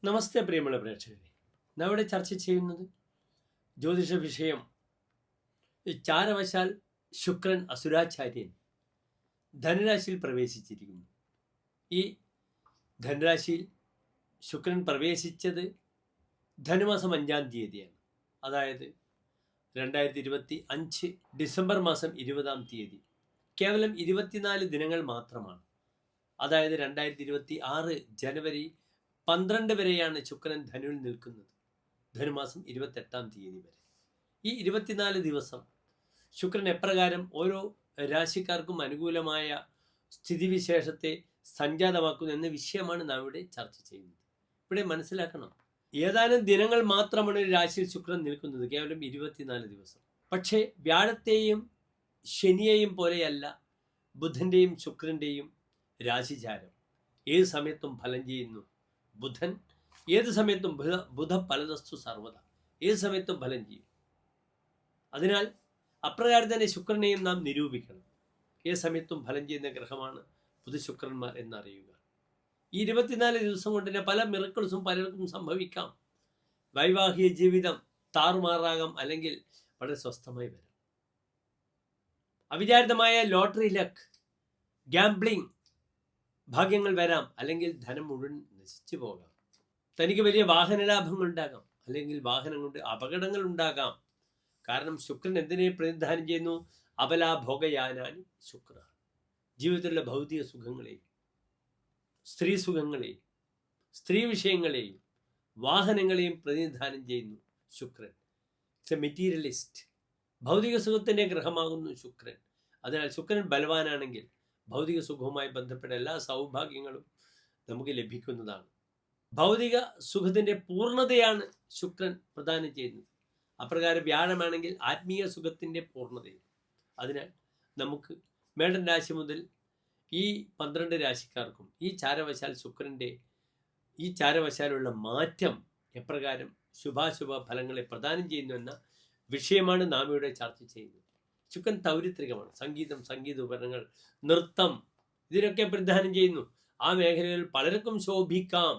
നമസ്തേ പ്രിയമുള്ള പ്രേക്ഷകരെ, നാം ഇവിടെ ചർച്ച ചെയ്യുന്നത് ജ്യോതിഷ വിഷയം. ചാരവശാൽ ശുക്രൻ അസുരാചാര്യൻ ധനുരാശിയിൽ പ്രവേശിച്ചിരിക്കുന്നു. ഈ ധനുരാശിയിൽ ശുക്രൻ പ്രവേശിച്ചത് ധനുമാസം 5-ാം തീയതിയാണ്. അതായത് 2025 ഡിസംബർ മാസം 20-ാം തീയതി. കേവലം 24 ദിനങ്ങൾ മാത്രമാണ്. അതായത് 2026 ജനുവരി 12 വരെയാണ് ശുക്രൻ ധനുവിൽ നിൽക്കുന്നത്. ധനുമാസം 28-ാം തീയതി വരെ. ഈ 24 ദിവസം ശുക്രൻ എപ്രകാരം ഓരോ രാശിക്കാർക്കും അനുകൂലമായ സ്ഥിതിവിശേഷത്തെ സംജാതമാക്കുന്നു എന്ന വിഷയമാണ് നാം ഇവിടെ ചർച്ച ചെയ്യുന്നത്. ഇവിടെ മനസ്സിലാക്കണം, ഏതാനും ദിനങ്ങൾ മാത്രമാണ് ഒരു രാശിയിൽ ശുക്രൻ നിൽക്കുന്നത്, കേവലം 24 ദിവസം. പക്ഷേ വ്യാഴത്തെയും ശനിയെയും പോലെയല്ല ബുധൻ്റെയും ശുക്രൻ്റെയും രാശിചാരം. ഏത് സമയത്തും ഫലം ചെയ്യുന്നു. ബുധൻ ഏത് സമയത്തും ബുധ ഫലതസ്തു സർവത, ഏത് സമയത്തും ഫലം ചെയ്യും. അതിനാൽ അപ്രകാരം തന്നെ ശുക്രനെയും നാം നിരൂപിക്കണം. ഏത് സമയത്തും ഫലം ചെയ്യുന്ന ഗ്രഹമാണ് ബുധശുക്രന്മാർ എന്നറിയുക. ഈ 24 ദിവസം കൊണ്ട് തന്നെ പല മിറക്കിൾസും പലർക്കും സംഭവിക്കാം. വൈവാഹിക ജീവിതം താറുമാറാകാം, അല്ലെങ്കിൽ വളരെ സ്വസ്ഥമായി വരാം. അവിചാരിതമായ ലോട്ടറി ലക്ക്, ഗാംബ്ലിംഗ് ഭാഗ്യങ്ങൾ വരാം, അല്ലെങ്കിൽ ധനം മുഴുവൻ നശിച്ചു പോകാം. തനിക്ക് വലിയ വാഹന ലാഭങ്ങൾ ഉണ്ടാകാം, അല്ലെങ്കിൽ വാഹനം കൊണ്ട് അപകടങ്ങൾ ഉണ്ടാകാം. കാരണം ശുക്രൻ എന്തിനെ പ്രതിനിധാനം ചെയ്യുന്നു? അബലാഭോഗയാനാനി ശുക്ര. ജീവിതത്തിലുള്ള ഭൗതിക സുഖങ്ങളെയും സ്ത്രീ സുഖങ്ങളെയും സ്ത്രീ വിഷയങ്ങളെയും വാഹനങ്ങളെയും പ്രതിനിധാനം ചെയ്യുന്നു ശുക്രൻ. It's A materialist. ഭൗതിക സുഖത്തിൻ്റെ ഗ്രഹമാകുന്നു ശുക്രൻ. അതിനാൽ ശുക്രൻ ബലവാനാണെങ്കിൽ ഭൗതിക സുഖവുമായി ബന്ധപ്പെട്ട എല്ലാ സൗഭാഗ്യങ്ങളും നമുക്ക് ലഭിക്കുന്നതാണ്. ഭൗതിക സുഖത്തിൻ്റെ പൂർണ്ണതയാണ് ശുക്രൻ പ്രദാനം ചെയ്യുന്നത്. അപ്രകാരം വ്യാഴമാണെങ്കിൽ ആത്മീയ സുഖത്തിൻ്റെ പൂർണ്ണതയും. അതിനാൽ നമുക്ക് മേടൻ രാശി മുതൽ ഈ 12 രാശിക്കാർക്കും ഈ ചാരവശാൽ ശുക്രൻ്റെ ഈ ചാരവശാലുള്ള മാറ്റം എപ്രകാരം ശുഭാശുഭ ഫലങ്ങളെ പ്രദാനം ചെയ്യുന്നു എന്ന വിഷയമാണ് നാം ഇവിടെ ചർച്ച ചെയ്യുന്നത്. ശുക്രൻ തൗരിത്രികമാണ്. സംഗീതം, സംഗീത ഉപകരണങ്ങൾ, നൃത്തം, ഇതിനൊക്കെ പ്രതിദാനം ചെയ്യുന്നു. ആ മേഖലകളിൽ പലർക്കും ശോഭിക്കാം.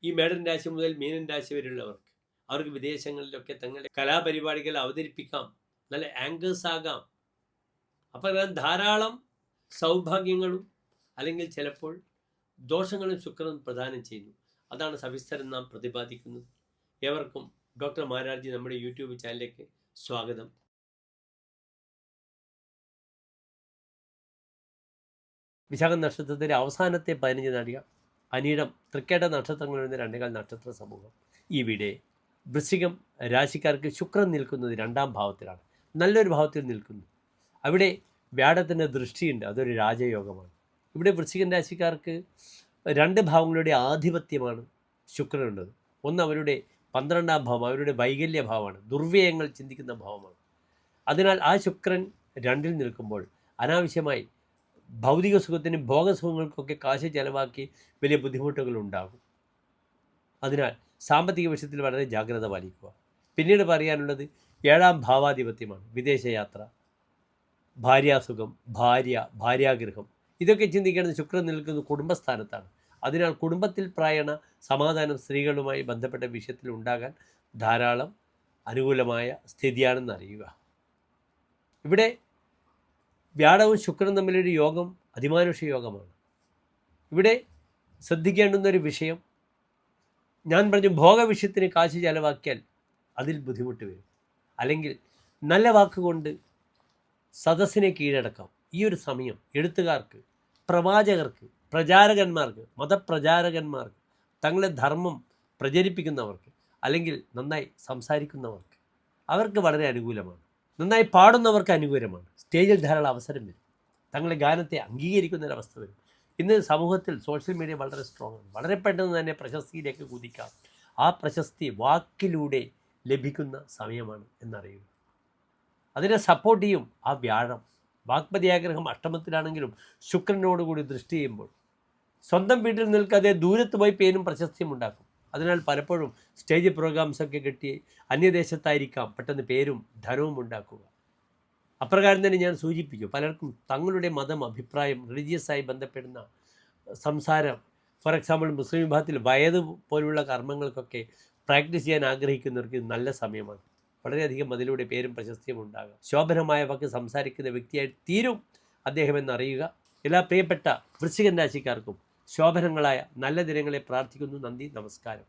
ഈ മേടൻ രാശി മുതൽ മീനൻ രാശി വരെയുള്ളവർക്ക് അവർക്ക് വിദേശങ്ങളിലൊക്കെ തങ്ങളുടെ കലാപരിപാടികൾ അവതരിപ്പിക്കാം, നല്ല ആങ്കേഴ്സ് ആകാം. അപ്പോൾ ധാരാളം സൗഭാഗ്യങ്ങളും അല്ലെങ്കിൽ ചിലപ്പോൾ ദോഷങ്ങളും ശുക്രൻ പ്രദാനം ചെയ്യുന്നു. അതാണ് സവിസ്തരം നാം പ്രതിപാദിക്കുന്നത്. ഏവർക്കും ഡോക്ടർ മാരാർജി നമ്മുടെ യൂട്യൂബ് ചാനലിലേക്ക് സ്വാഗതം. വിശാഖ നക്ഷത്രത്തിൻ്റെ അവസാനത്തെ 15 നാഴിക, അനീഴം, തൃക്കേട്ട നക്ഷത്രങ്ങൾ വരുന്ന 2 നക്ഷത്ര സമൂഹം. ഇവിടെ വൃശ്ചികം രാശിക്കാർക്ക് ശുക്രൻ നിൽക്കുന്നത് 2-ാം ഭാവത്തിലാണ്. നല്ലൊരു ഭാവത്തിൽ നിൽക്കുന്നു. അവിടെ വ്യാഴത്തിൻ്റെ ദൃഷ്ടിയുണ്ട്. അതൊരു രാജയോഗമാണ്. ഇവിടെ വൃശ്ചികൻ രാശിക്കാർക്ക് 2 ഭാവങ്ങളുടെ ആധിപത്യമാണ് ശുക്രനുള്ളത്. ഒന്ന് അവരുടെ 12-ാം ഭാവം, അവരുടെ വൈകല്യ ഭാവമാണ്, ദുർവ്യയങ്ങൾ ചിന്തിക്കുന്ന ഭാവമാണ്. അതിനാൽ ആ ശുക്രൻ 2-ൽ നിൽക്കുമ്പോൾ അനാവശ്യമായി ഭൗതിക സുഖത്തിനും ഭോഗസുഖങ്ങൾക്കൊക്കെ കാശ് ചെലവാക്കി വലിയ ബുദ്ധിമുട്ടുകൾ ഉണ്ടാകും. അതിനാൽ സാമ്പത്തിക വിഷയത്തിൽ വളരെ ജാഗ്രത പാലിക്കുക. പിന്നീട് പറയാനുള്ളത് 7-ാം ഭാവാധിപത്യമാണ്. വിദേശയാത്ര, ഭാര്യാസുഖം, ഭാര്യാഗൃഹം, ഇതൊക്കെ ചിന്തിക്കേണ്ടത് ശുക്രൻ നിൽക്കുന്നത് കുടുംബസ്ഥാനത്താണ്. അതിനാൽ കുടുംബത്തിൽ പ്രായണ സമാധാനം സ്ത്രീകളുമായി ബന്ധപ്പെട്ട വിഷയത്തിൽ ഉണ്ടാകാൻ ധാരാളം അനുകൂലമായ സ്ഥിതിയാണെന്ന് അറിയുക. ഇവിടെ വ്യാഴവും ശുക്രനും തമ്മിലൊരു യോഗം അതിമാനുഷ യോഗമാണ്. ഇവിടെ ശ്രദ്ധിക്കേണ്ടുന്നൊരു വിഷയം, ഞാൻ പറഞ്ഞു, ഭോഗവിഷയത്തിന് കാശ് ചെലവാക്കിയാൽ അതിൽ ബുദ്ധിമുട്ട് വരും. അല്ലെങ്കിൽ നല്ല വാക്കുകൊണ്ട് സദസ്സിനെ കീഴടക്കാം. ഈ ഒരു സമയം എഴുത്തുകാർക്ക്, പ്രവാചകർക്ക്, പ്രചാരകന്മാർക്ക്, മതപ്രചാരകന്മാർക്ക്, തങ്ങളുടെ ധർമ്മം പ്രചരിപ്പിക്കുന്നവർക്ക്, അല്ലെങ്കിൽ നന്നായി സംസാരിക്കുന്നവർക്ക്, അവർക്ക് വളരെ അനുകൂലമാണ്. നന്നായി പാടുന്നവർക്ക് അനുകൂലമാണ്. സ്റ്റേജിൽ ധാരാളം അവസരം വരും. തങ്ങളുടെ ഗാനത്തെ അംഗീകരിക്കുന്നൊരവസ്ഥ വരും. ഇന്ന് സമൂഹത്തിൽ സോഷ്യൽ മീഡിയ വളരെ സ്ട്രോങ് ആണ്. വളരെ പെട്ടെന്ന് തന്നെ പ്രശസ്തിയിലേക്ക് കുതിക്കാം. ആ പ്രശസ്തി വാക്കിലൂടെ ലഭിക്കുന്ന സമയമാണ് എന്നറിയുക. അതിനെ സപ്പോർട്ട് ചെയ്യും ആ വ്യാഴം. വാഗ്പതിയാഗ്രഹം അഷ്ടമത്തിലാണെങ്കിലും ശുക്രനോടുകൂടി ദൃഷ്ടി ചെയ്യുമ്പോൾ സ്വന്തം വീട്ടിൽ നിൽക്കാതെ ദൂരത്ത് പോയി പേരും പ്രശസ്തിയും ഉണ്ടാക്കും. അതിനാൽ പലപ്പോഴും സ്റ്റേജ് പ്രോഗ്രാംസൊക്കെ കിട്ടി അന്യദേശത്തായിരിക്കാം പെട്ടെന്ന് പേരും ധനവും ഉണ്ടാക്കുക. അപ്രകാരം തന്നെ ഞാൻ സൂചിപ്പിച്ചു, പലർക്കും തങ്ങളുടെ മതം, അഭിപ്രായം, റിലീജിയസായി ബന്ധപ്പെടുന്ന സംസാരം ഫോർ എക്സാമ്പിൾ മുസ്ലിം വിഭാഗത്തിൽ വയത് പോലുള്ള കർമ്മങ്ങൾക്കൊക്കെ പ്രാക്ടീസ് ചെയ്യാൻ ആഗ്രഹിക്കുന്നവർക്ക് ഇത് നല്ല സമയമാണ്. വളരെയധികം അതിലൂടെ പേരും പ്രശസ്തിയും ഉണ്ടാകും. ശോഭനമായ വാക്ക് സംസാരിക്കുന്ന വ്യക്തിയായി തീരും അദ്ദേഹം എന്നറിയുക. എല്ലാ പ്രിയപ്പെട്ട വൃശ്ചികൻ രാശിക്കാർക്കും ശോഭനങ്ങളായ നല്ല ദിനങ്ങളെ പ്രാർത്ഥിക്കുന്നു. നന്ദി, നമസ്കാരം.